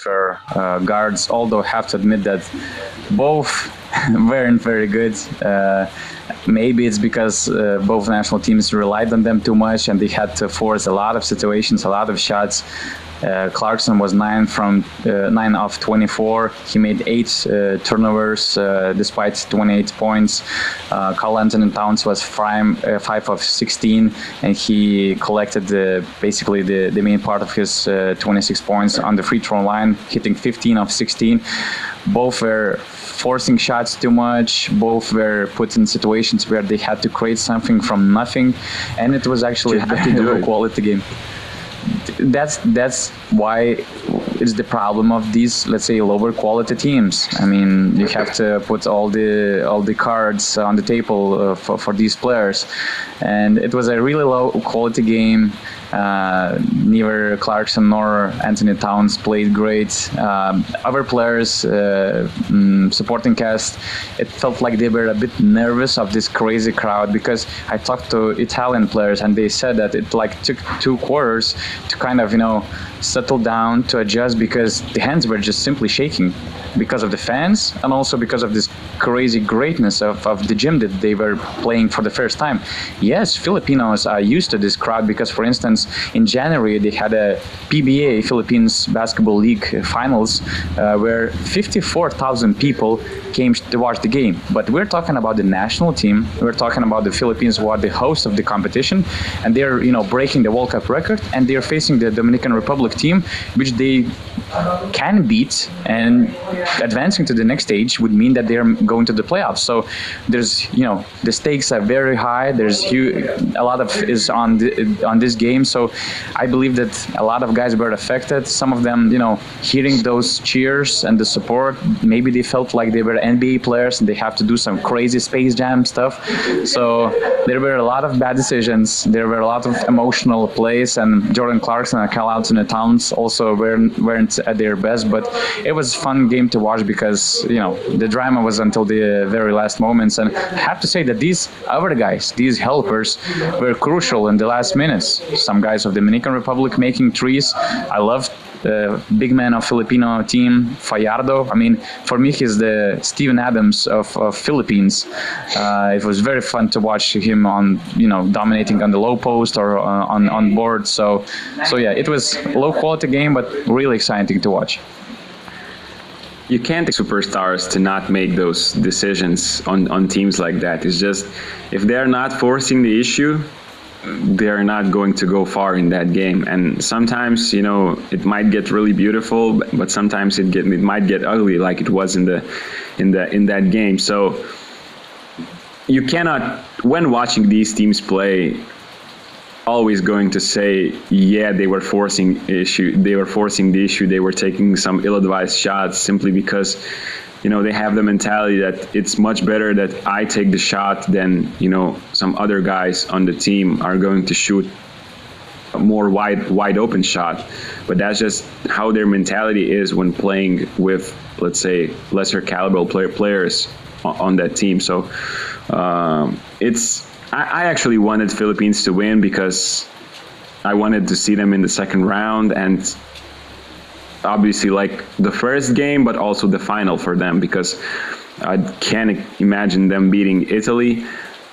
of our guards, although I have to admit that both weren't very good. Maybe it's because both national teams relied on them too much and they had to force a lot of situations, a lot of shots. Clarkson was 9 of 24. He made 8 turnovers despite 28 points. Karl Anthony Towns was 5 of 16, and he collected basically the main part of his 26 points on the free throw line, hitting 15 of 16. Both were forcing shots too much. Both were put in situations where they had to create something from nothing, and it was actually a very low quality game. That's why it's the problem of these, let's say, lower quality teams. I mean, you have to put all the cards on the table for these players, and it was a really low quality game. Neither Clarkson nor Anthony Towns played great. Other players, supporting cast, it felt like they were a bit nervous of this crazy crowd, because I talked to Italian players and they said that it like took 2 quarters to kind of, settle down, to adjust, because the hands were just simply shaking because of the fans and also because of this crazy greatness of the gym that they were playing for the first time. Yes, Filipinos are used to this crowd because, for instance, in January they had a PBA, Philippines Basketball League finals, where 54,000 people came to watch the game. But we're talking about the national team. We're talking about the Philippines, who are the host of the competition, and they're breaking the World Cup record, and they're facing the Dominican Republic team, which they can beat, and advancing to the next stage would mean that they're going to the playoffs. So there's the stakes are very high. There's a lot of is on this game. So I believe that a lot of guys were affected. Some of them, hearing those cheers and the support, maybe they felt like they were NBA players and they have to do some crazy Space Jam stuff. So there were a lot of bad decisions. There were a lot of emotional plays, and Jordan Clarkson and Karl Anthony Towns also weren't at their best. But it was a fun game to watch because the drama was until the very last moments. And I have to say that these other guys, these helpers, were crucial in the last minutes. Some guys of Dominican Republic making threes. I loved the big man of Filipino team, Fajardo. I mean, for me, he's the Steven Adams of Philippines. It was very fun to watch him on, dominating on the low post or on board. So yeah, it was a low quality game, but really exciting to watch. You can't expect superstars to not make those decisions on teams like that. It's just, if they're not forcing the issue, they're not going to go far in that game. And sometimes, it might get really beautiful, but sometimes it might get ugly, like it was in that game. So you cannot, when watching these teams play, always going to say, yeah, they were forcing the issue, they were taking some ill-advised shots simply because they have the mentality that it's much better that I take the shot than some other guys on the team are going to shoot a more wide open shot. But that's just how their mentality is when playing with, let's say, lesser caliber players on that team. So I actually wanted Philippines to win because I wanted to see them in the second round, and obviously like the first game, but also the final for them, because I can't imagine them beating Italy.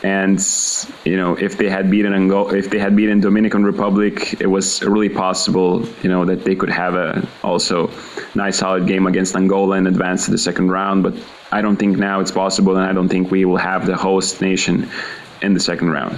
And if they had beaten Dominican Republic, it was really possible that they could have a also nice solid game against Angola and advance to the second round. But I don't think now it's possible, and I don't think we will have the host nation in the second round.